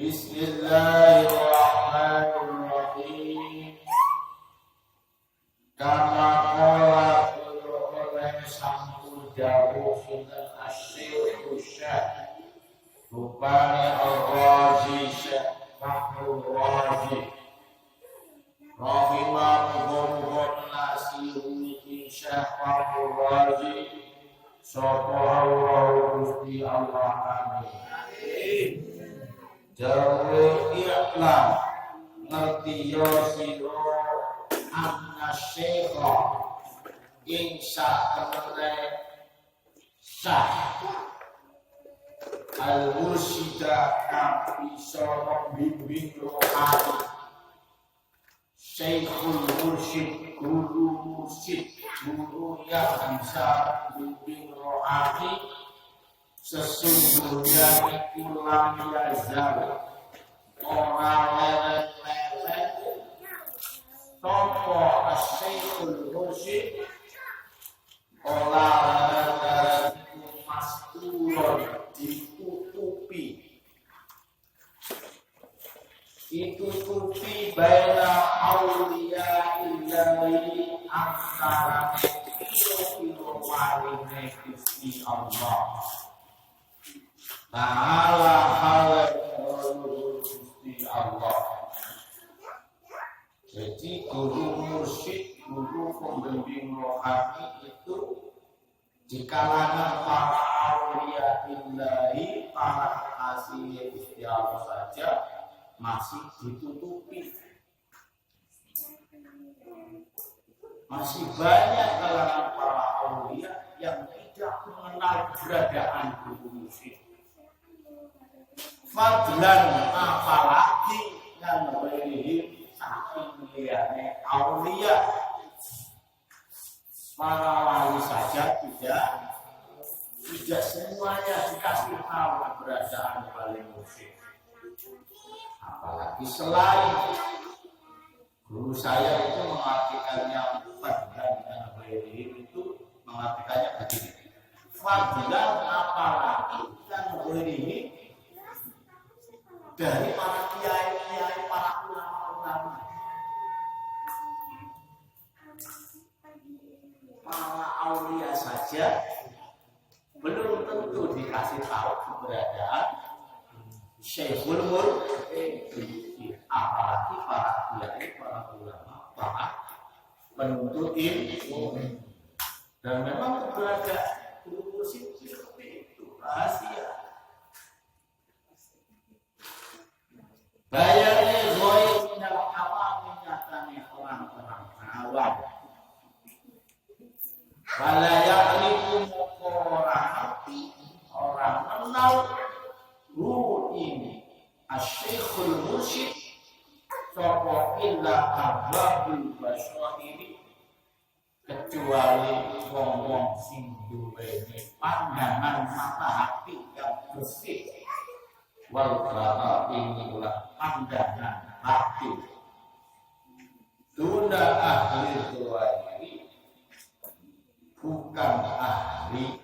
Bismillahirrahmanirrahim. Kama qala oleh sampun dawuh sinten Asy-Syaikh Syekh rupane Al-Ghazi Syekh Fakhrul Ghazi rahimahullah nasihu iki Syekh Fakhrul Ghazi sapa Allah Gusti Allah amin. Jauh iklan ngerti yo siro anna syekha insya temene syah al-mursida kang bisa membimbing rohani syekhul mursyid guru yang bisa membimbing rohani sesungguhnya iku lam yazal orang leren-leren topo asyikul mursyid orang leren-leren iku masturun ditutupi baina awliya ilahi antara piro-piro waline Gusti Allah Ta'ala halal Gusti Allah. Jadi guru mursyid, guru pembimbing rohani itu di kalangan para auliya illahi, para kekasih Gusti Allah saja masih ditutupi. Masih banyak kalangan para auliya yang tidak mengenal keberadaan guru mursyid. Fadlan apalagi yang berihi saking liyane aulia para wali saja tidak semuanya dikasih tahu keberadaan wali mursyid. Apalagi selain guru saya itu mengartikannya fadlan yang berihi itu mengartikannya begini. Fadlan apalagi yang berihi dari para kiai-kiai, para ulama-ulama, para aulia saja belum tentu dikasih tahu keberadaan Syekhul Mursyid, apalagi para kiai, para ulama, para penuntut ilmu. Dan memang keberadaan guru mursyid seperti itu rahasia. Bayarnya goib minal awam nyatanya orang-orang awam. Wala ya'rifu orang hati, orang kenal ini Asy-Syekhul Mursyid sapa illa arbabul basyiri kecuali wong-wong sing duweni pandangan mata hati yang bersih. Wal qara inilah pandangan hati. Tuna ahli dzahir bukan ahli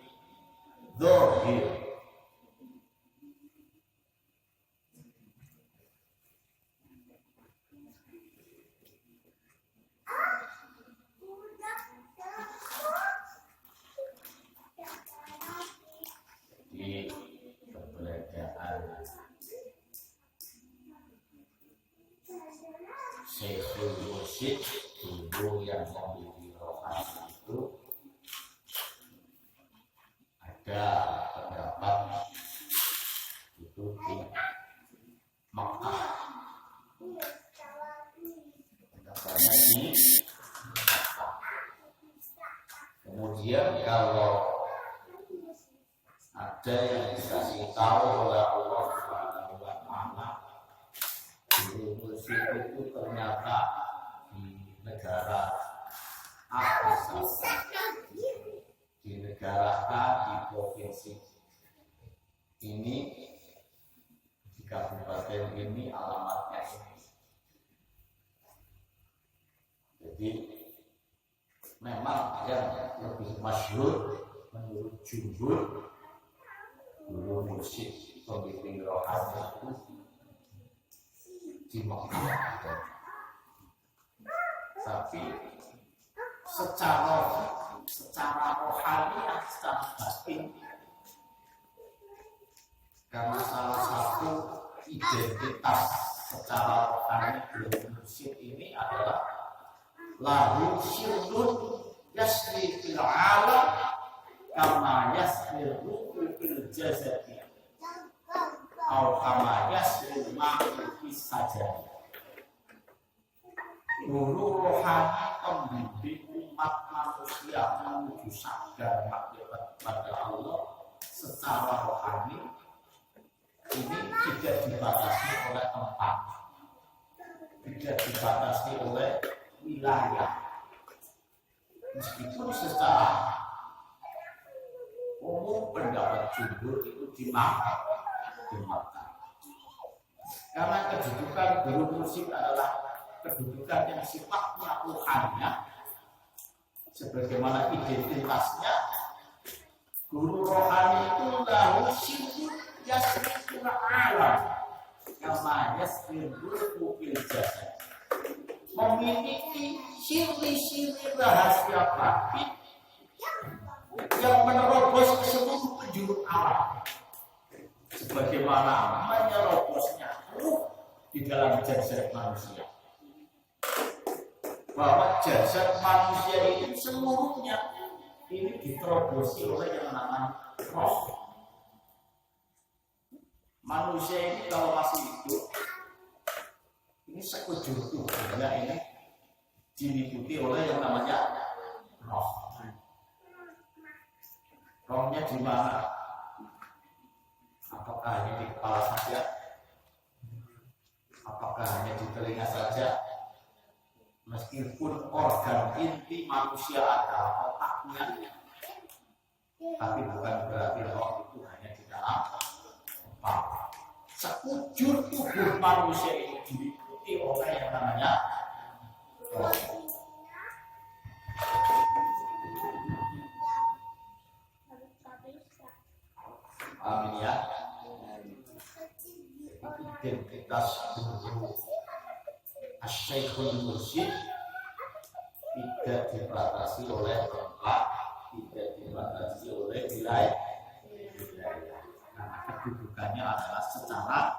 dzahir. Di keberadaan Syekhul Mursyid guru yang membimbing rohani itu ada pendapat itu di Makkah, pendapatnya di Makkah. Kemudian kalau ada yang dikasih tahu oleh Allah Subhanahu wa Ta'ala guru mursyid itu ternyata di negara Afrika, di negara A, di provinsi ini, di kabupaten ini, alamatnya ini. Jadi memang yang lebih masyhur menurut jumhur guru mursyid pembimbing rohani itu di Mekah. Tapi secara rohani, secara batin, karena salah satu identitas secara rohani Guru Mursyid ini adalah lahu syirrun yasri fil alam kama yasri ruhu fil jasadi atau kama yasri ma'u fis sajadi. Guru rohani pembimbing umat manusia menuju sadar makrifat pada Allah secara rohani ini tidak dibatasi oleh tempat, tidak dibatasi oleh wilayah, meskipun secara umum pendapat jumhur itu di Makkah. Karena kedudukan Guru Mursyid adalah kedudukan yang sifatnya rohaniah, sebagaimana identitasnya guru rohani itu lahu syirrun yasriqul alam kama yasriqul fil jasad, memiliki siri-siri rahasia batin yang menerobos ke seluruh penjuru alam, sebagaimana menyerobosnya ruh di dalam jasad manusia. Bahwa jasad manusia ini seluruhnya ini diterobosi oleh yang namanya roh. Manusia ini kalau masih hidup, ini sekujur tubuhnya ini diliputi oleh yang namanya roh. Rohnya di mana? Apakah hanya di kepala saja? Apakah hanya di telinga saja? Meskipun organ inti manusia ada otaknya, tapi bukan berarti roh itu hanya di dalam kepala. Sekujur tubuh manusia ini diliputi oleh yang namanya roh. Amin ya. Identitas guru Asy-Syekhul Mursyid tidak dibatasi oleh tempat, tidak dibatasi oleh wilayah. Karena kedudukannya adalah secara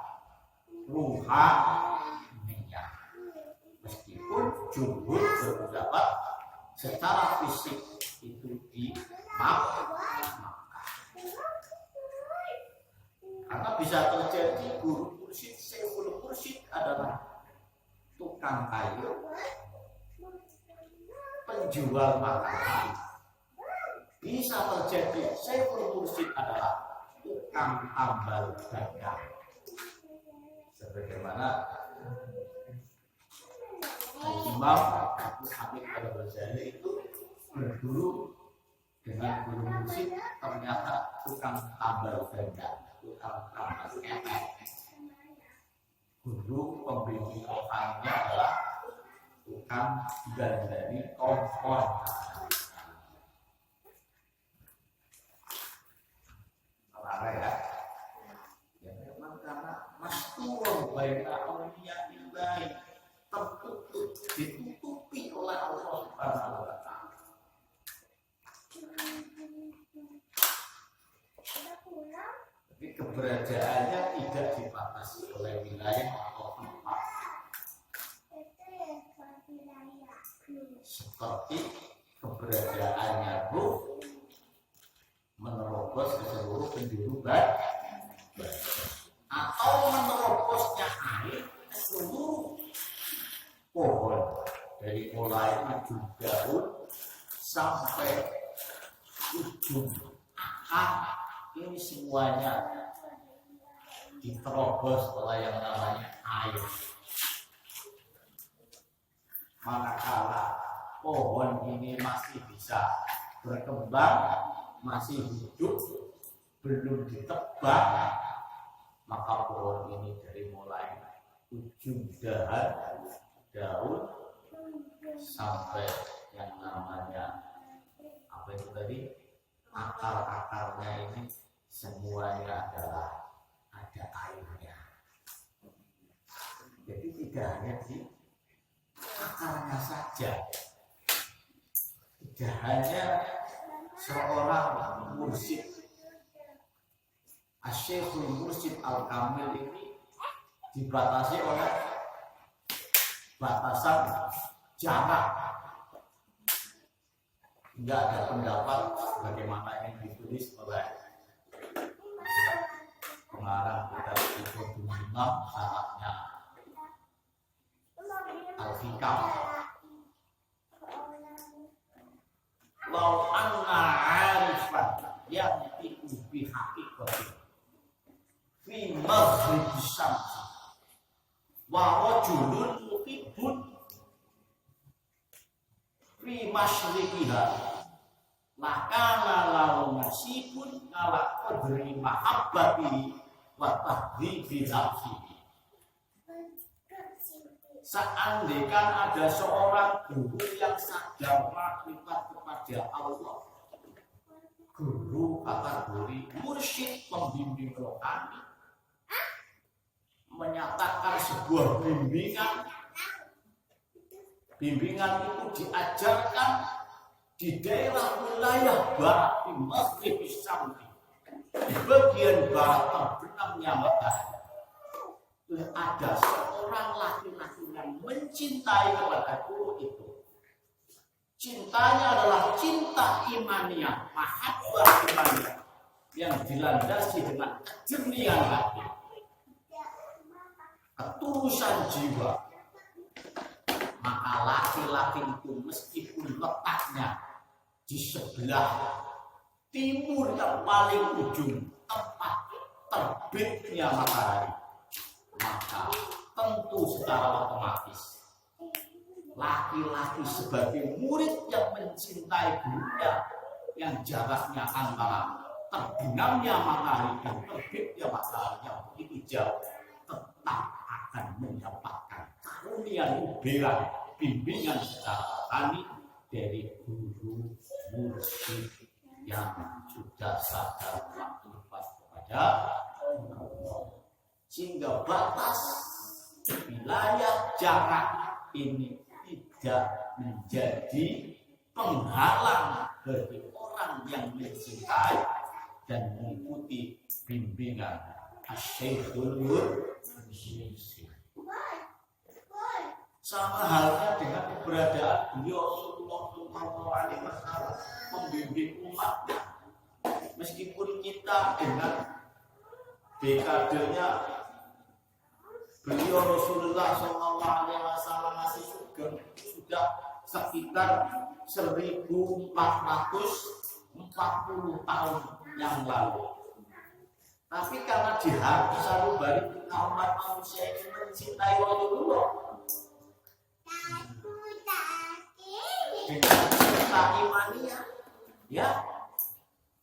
ruhaniyah. Meskipun jumhur berpendapat secara fisik itu di Makkah. Karena bisa terjadi Guru Mursyid, Syekhul Mursyid adalah tukang kayu, penjual makanan. Bisa terjadi Syekhul Mursyid adalah tukang tambal dagang. Sebagaimana Imam Abu Hamid Al-Ghazali itu berguru dengan Guru Mursyid, ternyata tukang tambal dagang, tukang tambal ketek. Guru pembimbing rohaninya adalah tukang dandani kompor. Apa ya? Ya memang karena masturun baina auliya illahi, tertutup, ditutupi oleh Allah Subhanahu wa taala. Jadi keberadaannya tidak dibatasi oleh wilayah atau tempat. Seperti keberadaannya ruh menerobos ke seluruh penjuru badan, atau menerobosnya air ke seluruh pohon dari mulai ujung daun sampai ujung akar. Ini semuanya diterobos oleh yang namanya air. Manakala pohon ini masih bisa berkembang, masih hidup, belum ditebang, maka pohon ini dari mulai ujung daun sampai yang namanya apa itu tadi, akar-akarnya ini semuanya adalah ada airnya. Jadi tidak hanya di akarnya saja, tidak hanya seorang mursyid Asy-Syekhul Mursyid Al-Kamil ini dibatasi oleh batasan jarak. Tidak ada pendapat bagaimana yang ditulis oleh pengarang kitab Iqodul Himam syaratnya Al-Hikam. Lau anna arifan yang diubi hakikati fi maghrib syamsi wa rajulun muhibbun fi masyriqiha lakana lau nasibun ala qadri mahabbati wa tahdhibi nafsihi. Seandainya ada seorang guru yang sadar makrifat kepada Allah, guru kategori mursyid pembimbing rohani, menyatakan sebuah bimbingan itu diajarkan di daerah wilayah barat di Maghrib Syamsi, di bagian barat terbenamnya matahari. Ada seorang laki-laki yang mencintai kepada guru itu. Cintanya adalah cinta imaniah, mahabbah imaniah yang dilandasi dengan kejernihan hati, ketulusan jiwa. Maka laki-laki itu meskipun letaknya di sebelah timur yang paling ujung tempat terbitnya matahari, maka tentu secara otomatis laki-laki sebagai murid yang mencintai gurunya yang jaraknya antara terbenamnya matahari dan terbitnya matahari yang begitu jauh tetap akan mendapatkan karunia nubulan bimbingan secara rohani dari guru mursyid yang sudah sadar makrifat kepada Allah. Sehingga batas wilayah jarak ini tidak menjadi penghalang bagi orang yang mencintai dan mengikuti bimbingan Asy-Syekhul Mursyid. Sama halnya dengan keberadaan beliau Rasulullah SAW membimbing umatnya. Meskipun kita dengan dekadenya beliau Rasulullah SAW masih sudah sekitar 1440 tahun yang lalu. Tapi karena di hati sanubari kita umat manusia ini mencintai Rasulullah dengan cinta imaniah, ya,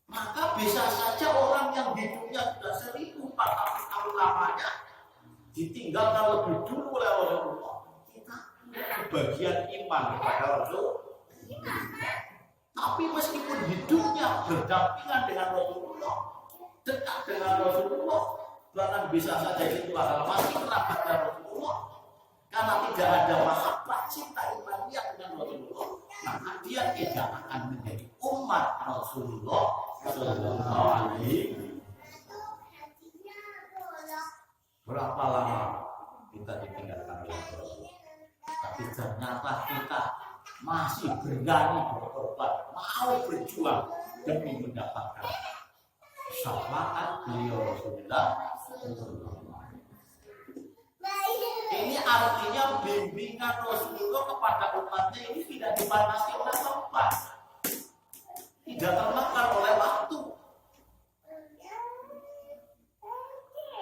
maka bisa saja orang yang hidupnya sudah 1400 tahun lamanya ditinggalkan lebih dulu oleh Rasulullah. Kita bagian iman kepada Rasul. Tapi meskipun hidupnya berdampingan dengan Rasulullah, dekat dengan Rasulullah, bahkan bisa saja itu adalah masih kerabatnya Rasulullah, karena tidak ada mahabbah cinta imaniyah dengan Rasulullah, maka dia tidak akan menjadi umat Rasulullah Sallallahu Alaihi. Berapa lama kita ditinggalkan oleh Rasulullah, tapi ternyata kita masih berani berkorban, mau berjuang demi mendapatkan syafaat beliau Rasulullah. Ini artinya bimbingan Rasulullah kepada umatnya ini tidak dibatasi oleh tempat, tidak termakan oleh waktu.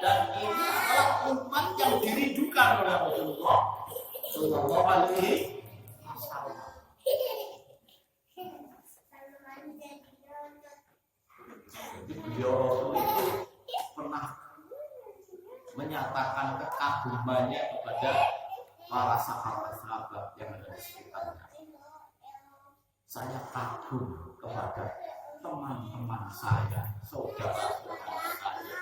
Dan ini adalah umat yang dirindukan oleh Rasulullah Sallallahu Alaihi Wasallam. Jadi beliau Rasul itu pernah menyatakan kekagumannya kepada para sahabat-sahabat yang ada di sekitarnya. Saya kagum kepada teman-teman saya, saudara-saudara saya.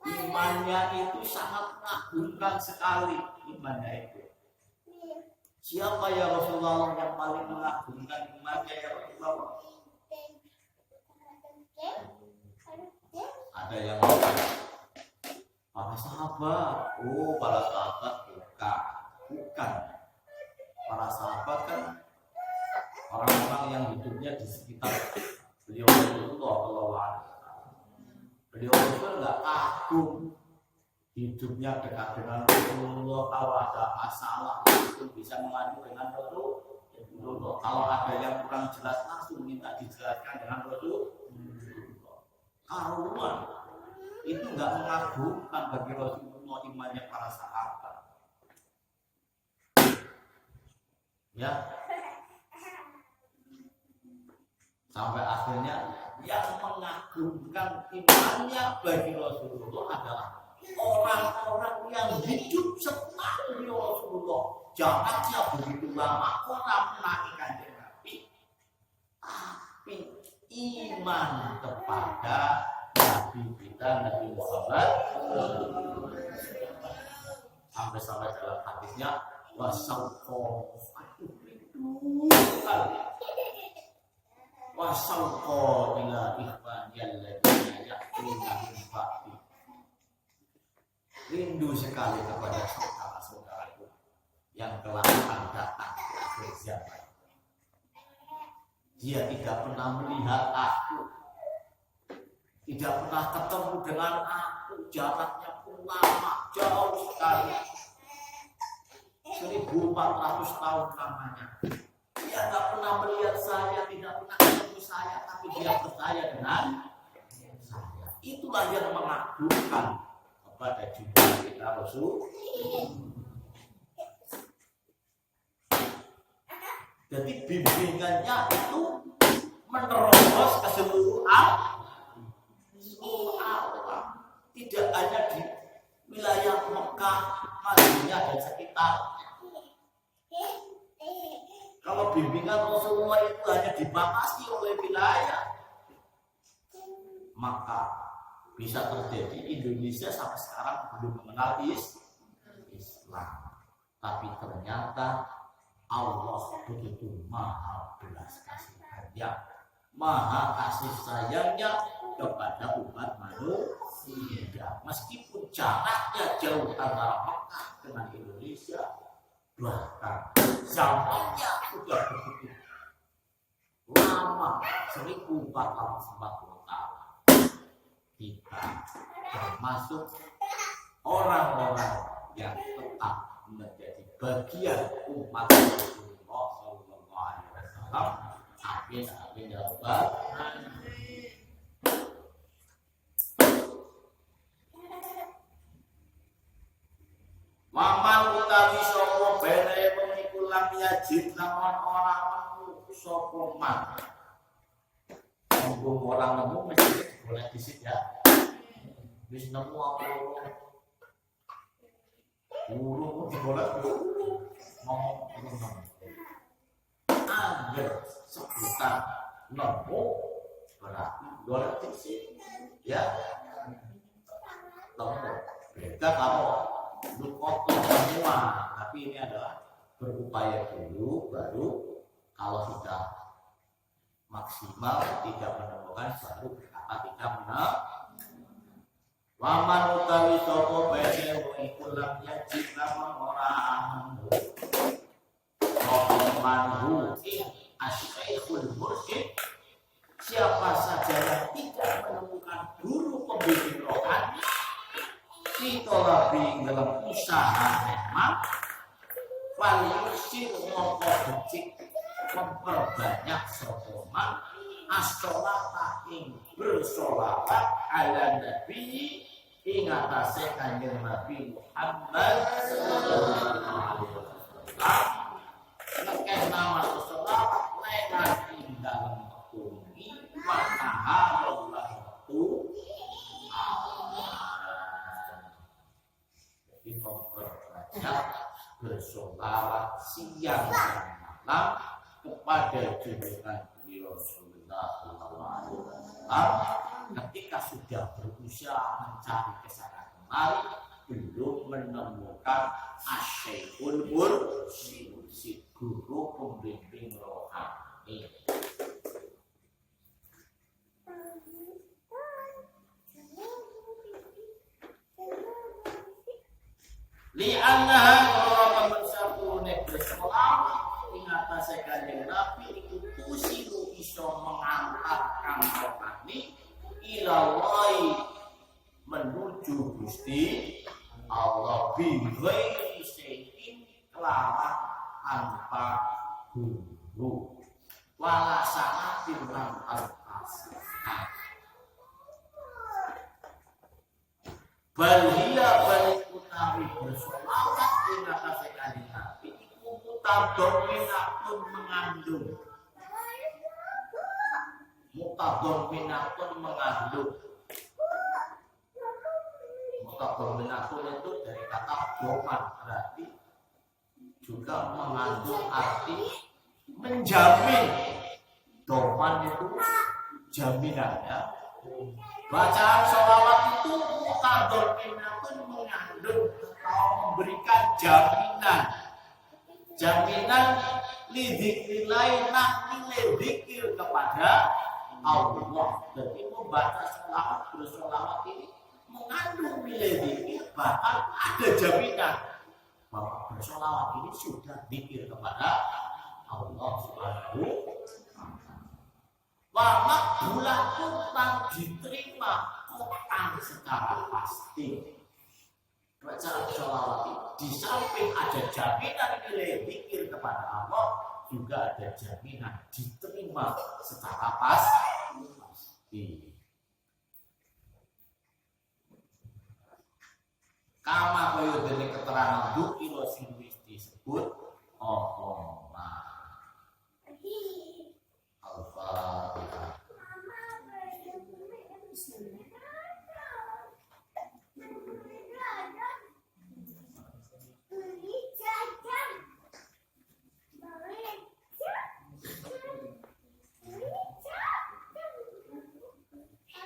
Iman imannya itu sangat mengagumkan sekali, imannya itu. Siapa ya Rasulullah yang paling mengagumkan imannya ya Rasulullah? Ada yang para sahabat. Oh, para sahabat bukan. Para sahabat kan orang-orang yang hidupnya di sekitar beliau Rasulullah. Beliau itu nggak kagum hidupnya dekat dengan Rasulullah. Kalau ada masalah itu bisa mengadu dengan Rasulullah. Kalau ada yang kurang jelas langsung minta dijelaskan dengan Rasulullah. Karuan itu nggak mengagumkan bagi Rasulullah imannya para sahabat. Ya, sampai akhirnya yang mengagumkan imannya bagi Rasulullah adalah orang-orang yang hidup setelah Rasulullah. Jaraknya begitu lama orang menaikkan Nabi, tapi iman kepada Nabi kita Nabi Muhammad sampai dalam hadisnya wasauqo wasauqo ila ikhwaniyal ladzina ya'tuna min ba'di. Rindu sekali kepada saudara-saudaraku yang telah akan datang di akhir zaman. Dia tidak pernah melihat aku, tidak pernah ketemu dengan aku, jaraknya pun lama, jauh sekali, 1400 tahun lamanya. Dia tidak pernah melihat saya, tidak pernah ketemu saya, tapi dia percaya dengan saya. Itulah yang mengagumkan kepada jumpa kita Rasul. Jadi bimbingannya itu menerobos ke seluruh alam. Tidak hanya di wilayah Mekah, Madinah dan sekitarnya. Kalau bimbingan Rasulullah itu hanya dibatasi oleh wilayah, maka bisa terjadi Indonesia sampai sekarang belum mengenal Islam. Tapi ternyata Allah begitu maha belas kasihannya, maha kasih sayangnya kepada umat manusia. Meskipun jaraknya jauh antara Mekah dengan Indonesia, bahkan zamannya sudah begitu lama, 1440 tahun. Kita termasuk orang-orang yang tetap menjadi bagian umat Rasulullah Sallallahu Alaihi Wasallam. Amin amin ya rabbal alamin. Maman utawi sapa bene meniku lam yajid lawan ora nemu sapa man. Mumpung orang nemu mesti boleh disit ya. Wis nemu apa burung boleh ngomong ngomong. Angger sebutan nemu berarti boleh disit ya. Nemu beda kalau lukoto semua, tapi ini adalah berupaya dulu, baru kalau sudah maksimal tidak menemukan baru berkata tidak benar. Waman utawi sapa bene iku lam yajid lamun ora anu manhu asy-syaikhul mursyid. Siapa saja yang tidak menemukan guru pembimbing rohani, kita lebih dalam usaha memang valuasi mongko becik memperbanyak sokongan as-sholata ing bersolawat ala nabi ing atase kanjeng Nabi Muhammad sallallahu alaihi wasallam. Nek nama sholawat lewat ing dalam bumi maka Allah itu memperbanyak bersolawat siang dan malam kepada junjungan beliau Rasulullah Sallallahu Alaihi Wasallam. Ketika sudah berusaha mencari kesana mari belum menemukan asyaikhul mursyid, guru pembimbing rohani. Li'annaha orang bersabune berselawat ing atase Kanjeng Nabi iku tusilu iso mengantarkan rohani ilawai menuju Gusti Allah bi ghairi syai'in kelawan tanpa guru wala sanatin lan al-asnah balhiya balik utawi bersolawat ing atase Kanjeng Nabi iku mutadhamminatun mengandung mutadhamminatun itu dari kata doman berarti juga mengandung arti menjamin. Doman itu jaminan ya. Bacaan sholawat itu mutadhamminatun mengandung atau memberikan jaminan lidzikrillah nang nilai zikir kepada Allah. Jadi membaca bersolawat ini mengandung nilai zikir, bahkan ada jaminan bahwa bersolawat ini sudah zikir kepada Allah Subhanahu wa maqbulatun lan diterima total secara pasti. Bacaan sholawat ini di samping ada jaminan nilai zikir kepada Allah, juga ada jaminan diterima secara pasti. Kama kaya dene keterangan dukira sing wis disebut Al-Fatihah.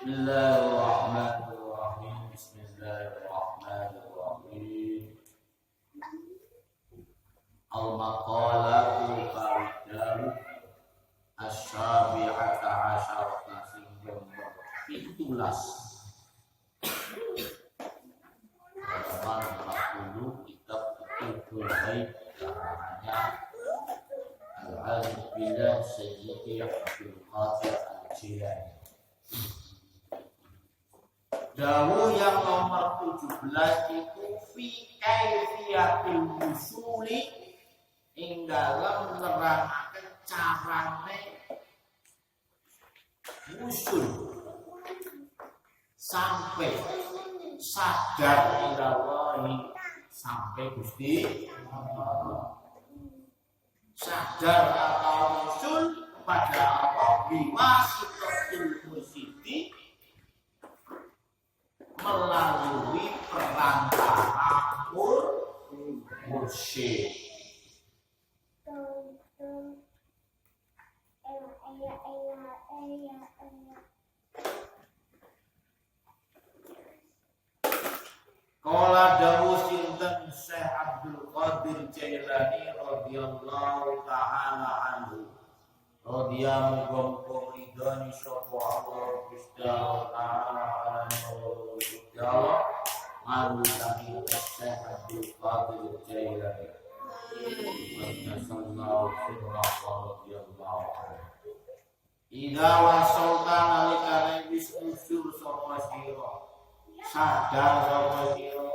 Bismillahirrahmanirrahim. Bismillahirrahmanirrahim. Al-maqalatu faridahu asy-syabi'ata asyarata sing nomor 17. Halaman 40 kitab Fiqhul Ghaib karangannya Al-Alif Billah Sayyidi Abdul Qadir Al-Jilani. Dawuh yang nomor 17 itu fi kaifiyatil wusuli ing dalem nerangake carane wusul sampai sadar ilawahi sampai Gusti Allah. Sadar atau wusul kepada Allah biwasitatil musiti melalui perantara mursyid. Qala dawuh sinten Syekh Abdul Qadir Jailani radhiyallahu ta'ala anhu. Radhiyallahu ridhani sapa Allah Gusti Allah Gusti Allah malu kami Syekh Abdul Qadir Jailani. Sallallahu radhiyallahu anhu. Ida wasulta nalikane wis usur sapa sira. Sadar sapa sira.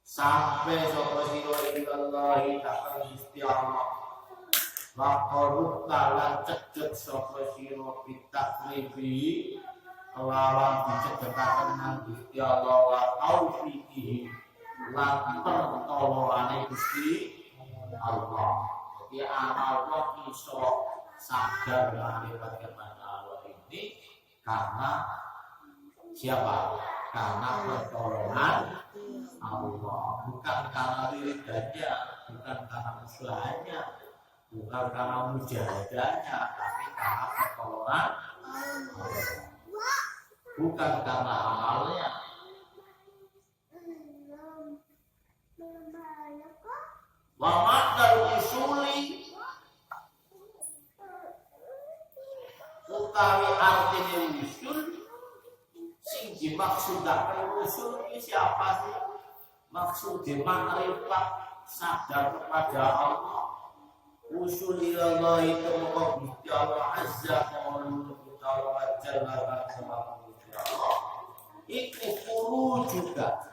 Sampai sapa sira ilallahi ta'ala Gusti Allah. Waqarut talan cedhek sapa sira bitakribi kelawan dicedhekaken nang Gusti Allah wa taufiqihi lan pertolongane Gusti Allah. Jadi Allah iso sadar kepada Allah ini karena siapa? Karena pertolongan Allah, bukan karena wiridanya, bukan karena usahanya, bukan karena mujahadahnya, tapi karena pertolongan Allah. Bukan karena amalnya, Wa ma'dal usuli utawi artine usul sing dimaksudaken usul iki siapa sih? Maksudnya makrifat sadar kepada Allah. Usul ilallah itu Gusti Allah azza wa jalla Allah. Iku furu juga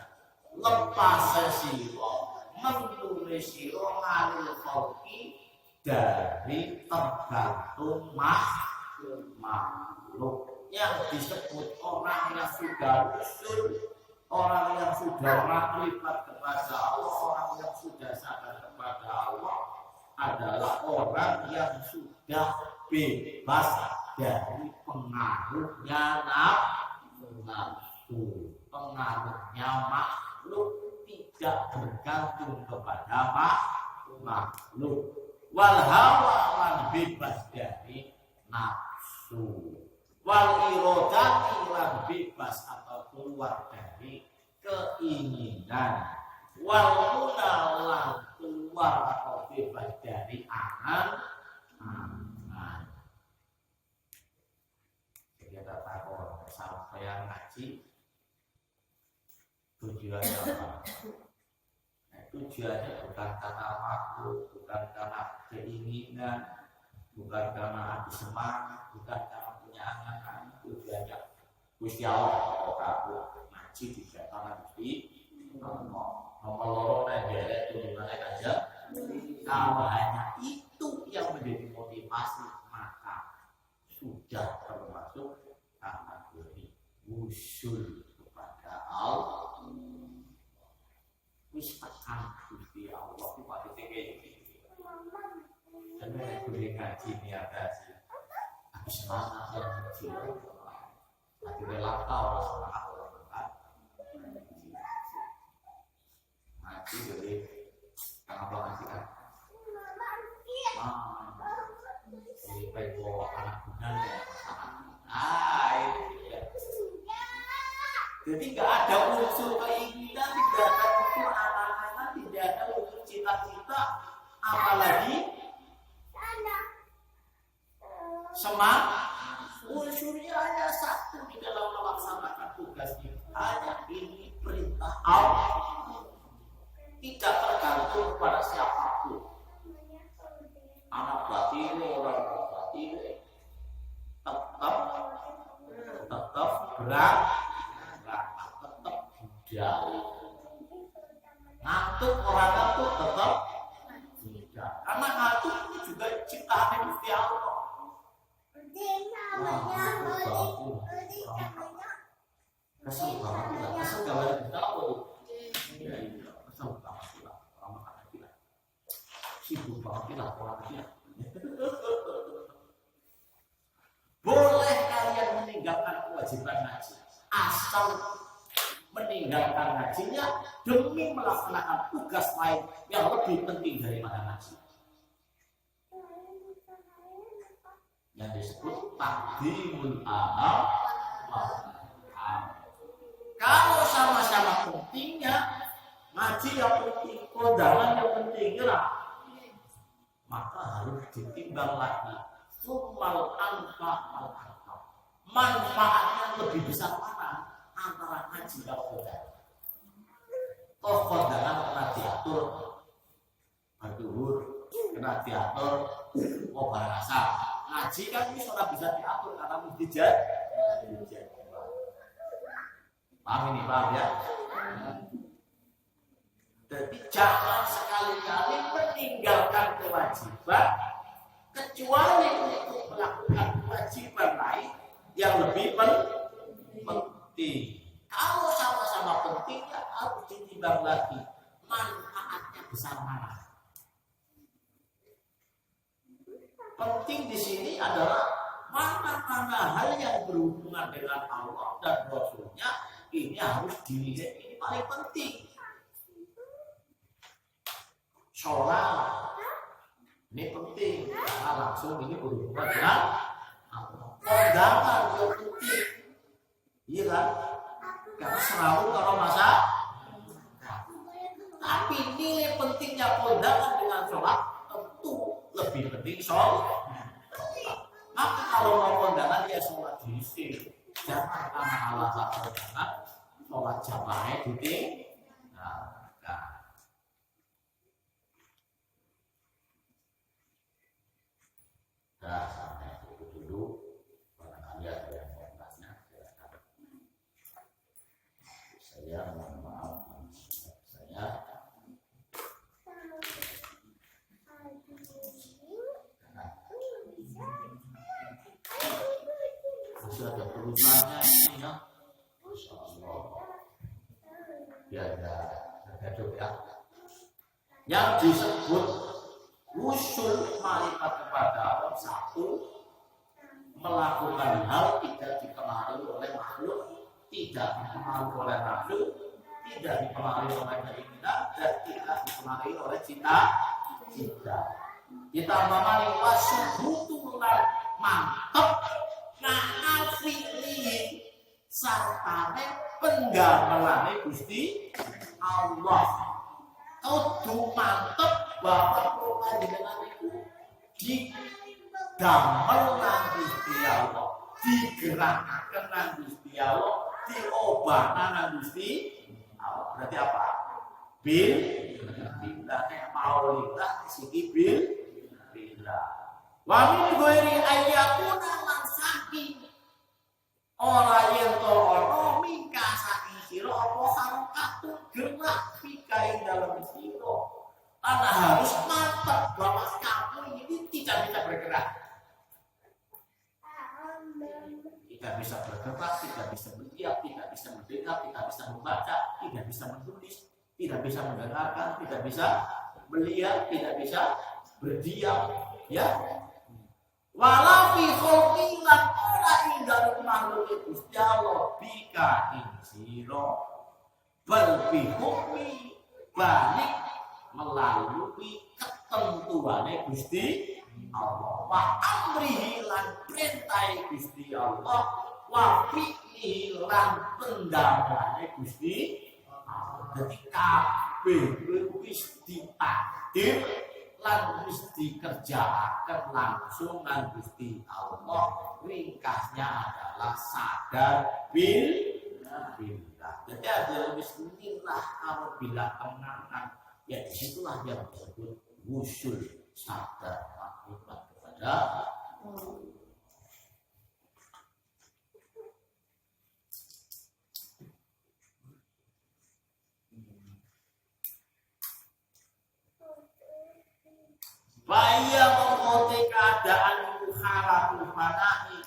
lepas siro menulis siro ngalil fauki dari tergantung makhluk yang disebut orang yang sudah usul, orang yang sudah makrifat kepada Allah, orang yang sudah sadar kepada Allah adalah orang yang sudah bebas dari pengaruhnya nafsu, pengaruhnya makhluk, tidak bergantung kepada makhluk. Wal hawa lan bebas dari nafsu. Wal irodati lan bebas atau keluar dari keinginan. Wal munalan keluar atau bebas dari angan. Jadi ada takut sampai yang ngaji tujuannya apa? Tujuannya bukan karena makhluk, bukan karena keinginan, bukan karena hati semangat, bukan karena punya angan-angan. Tujuannya Gusti Allah kalau ngaji di tangan Gusti nomor loro negara itu dimana aja. Kalau hanya itu yang menjadi motivasi, maka sudah termasuk kategori usul kepada Allah. Wis tekan Gusti Allah itu pasti kayak gitu. Dan boleh ngaji ini ada sih. Habis semangat yang kecil. Nanti relata orang semangat orang berat. Ngaji jadi kenapa ngaji kan? Jadi baik bawa anak gunanya. Itu ya. Jadi nggak ada unsur keinginan, tidak ada unsur anak-anak, tidak ada unsur cita-cita, apalagi semangat. Unsurnya hanya satu di dalam melaksanakan tugas ini, hanya ini perintah Allah, tidak tergantung pada siapapun. Anak batin, orang batin, tetap berat. Jauh. Ngantuk orang ngantuk tetap tidak. Karena ngantuk itu juga ciptaan Gusti Allah. Kesel banget tidak. Kesel banget kita apa tuh? Kesel banget kita. Orang makan kita. Sibuk banget kita orang kita. Boleh kalian meninggalkan kewajiban ngaji asal meninggalkan ngajinya demi melaksanakan tugas lain yang lebih penting daripada ngaji, yang disebut taqdimul amal. Kalau sama-sama pentingnya, ngaji yang penting, kondangan yang penting, maka harus ditimbang lagi. Summal anfa manfaatnya lebih besar mana antara ngaji dan kondangan. Toh kondangan kena diatur berduhur, kena diatur mau barang asal. Ngaji kan ini sudah bisa diatur karena mesti jadi. Paham ini, paham ya? Jadi jangan sekali-kali meninggalkan kewajiban kecuali untuk melakukan kewajiban lain yang lebih penting. Kalau sama-sama pentingnya harus ditimbang lagi manfaatnya besar mana. Penting di sini adalah mana hal yang berhubungan dengan Allah dan Rasulnya ini harus dilihat, ini paling penting. Sholat ini penting karena langsung ini berhubungan dengan Allah. Kondangan yang penting, iya kan? Karena selalu kalau masa. Tapi nilai pentingnya kondangan sholat, tentu lebih penting sholat. Maka kalau mau kondangan ya sholat di sini. Jangan karena alasan kondangan sholat jamaah di sampai itu dulu. Barangkali ada yang mau bertanya, silakan. Saya mohon maaf, saya masih ada perubahannya ini ya. Masya Allah. Ya ada doa. Yang disebut usul malaikat kepada Allah satu, melakukan hal tidak dipengaruhi oleh makhluk, tidak dipengaruhi oleh nafsu, tidak dipengaruhi oleh keinginan, dan tidak dipengaruhi oleh cita. Kita memahami wasubutulan mantep ngafili sartane penggamelane Gusti Allah. Kudu mantep bahwa panjenengan itu didamel nang Gusti Allah, digerakkan nang Gusti Allah, diobatan nang Gusti Allah. Berarti apa? Billah maulillah siki billah. Wa min ghairi ayyakuna lan saking ora yen to ana mingka saking sira apa harokatun gerak fika ing dalam sira. Anda harus mantap bahwa kamu ini tidak bisa bergerak. Tidak bisa bergerak, tidak bisa berdiam, tidak bisa mendengar, tidak bisa membaca, tidak bisa menulis, tidak bisa mendengarkan, tidak bisa melihat, tidak bisa berdiam, ya. Walau fi khalqi lan ora ing dalem makhluk Gusti Allah bika ing sira bal bi hukmi balik melalui ketentuane Gusti Allah wa amrihi lan perintahe Gusti Allah wa fi'li lan pendamane Gusti Allah. Dadi kabeh wis ditakdir lan wis dikerjakan langsung nang Gusti Allah. Ringkasnya adalah sadar billah. Jadi ada bismillah kalau bila tenang, ya disitulah yang disebut wusul, sadar maklumat kepada Bahaya mengikuti keadaan itu halatul fana'i,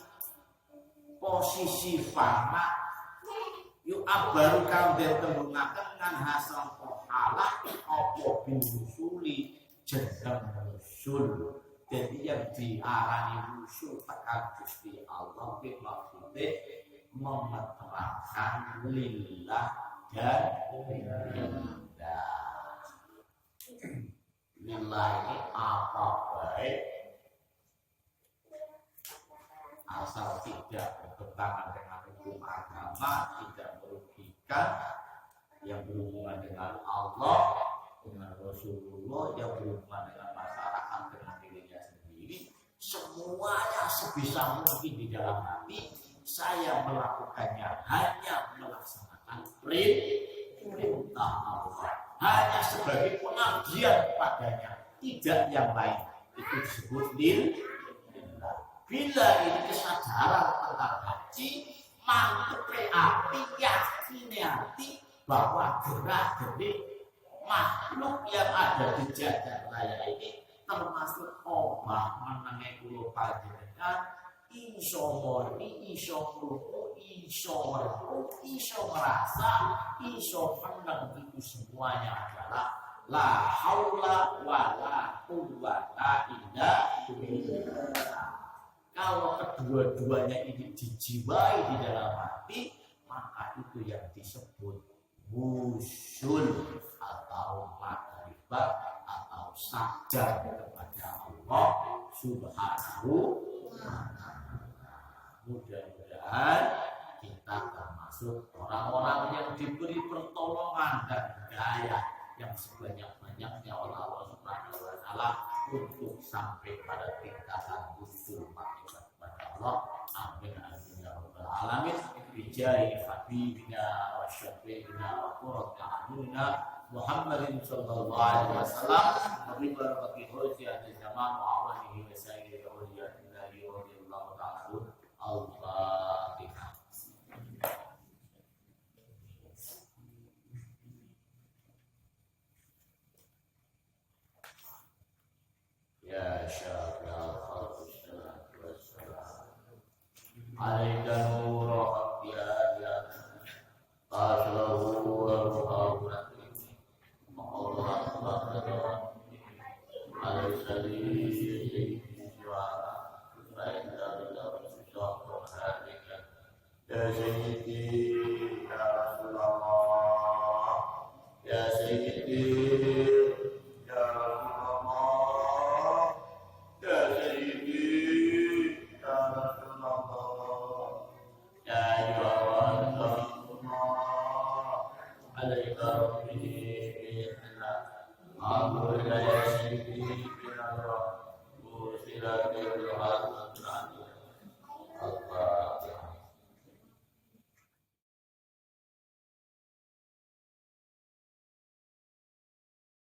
posisi fana yuk abaru kang den tembungaken ngan hasil halak apa bin usuli jeneng usul. Jadi yang diarani usul tekan Gusti Allah ki maksudnya memeterangkan lillah dan lillah ini apa baik asal tidak bertentangan dengan hukum agama, tidak merugikan, yang berhubungan dengan Allah, dengan Rasulullah, yang berhubungan dengan masyarakat, dengan dirinya sendiri, semuanya sebisa mungkin di dalam hati saya melakukannya hanya melaksanakan perintah Allah, hanya sebagai pengabdian kepadanya, tidak yang lain. Itu disebut lillah. Bila ini kesadaran tentang haji, mantep hati, yakin hati bahwa gerak-gerik makhluk yang ada di jagat raya ini termasuk obah mengenai kulo panjenengan iso murni, iso krungu, iso merenung, iso merasa, iso menang. Itu semuanya adalah la haula wala quwwata illa billah. Kalau kedua-duanya ini dijiwai di dalam hati, maka itu yang disebut wusul atau makrifat atau sadar kepada Allah Subhanahu wa ta'ala. Mudah-mudahan kita termasuk orang-orang yang diberi pertolongan dan hidayah yang sebanyak-banyaknya oleh Allah Subhanahu wa ta'ala doa untuk sampai pada tingkatan usul makrifat kepada Allah. Amin amin ya rabbal alamin. Bijai habibina wa syafiina wa qurrati a'yunina Muhammadin sallallahu alaihi wasallam wa bi barakati hujjati zaman wa alihi wa sayyidi awliyatillahi wa radiyallahu ta'ala. Al-Fatihah. Ya syafi'al khalqi salatu wassalam alaika nurul ya qaslahu wa muhawwatan Allah subhanahu alaihi wa ya sayyidi ya Rasulullah ya sayyidi ya Rasulullah ya sayyidi ya Rasulullah ya ayyuhal alaika rabbi Allah ya sayyidi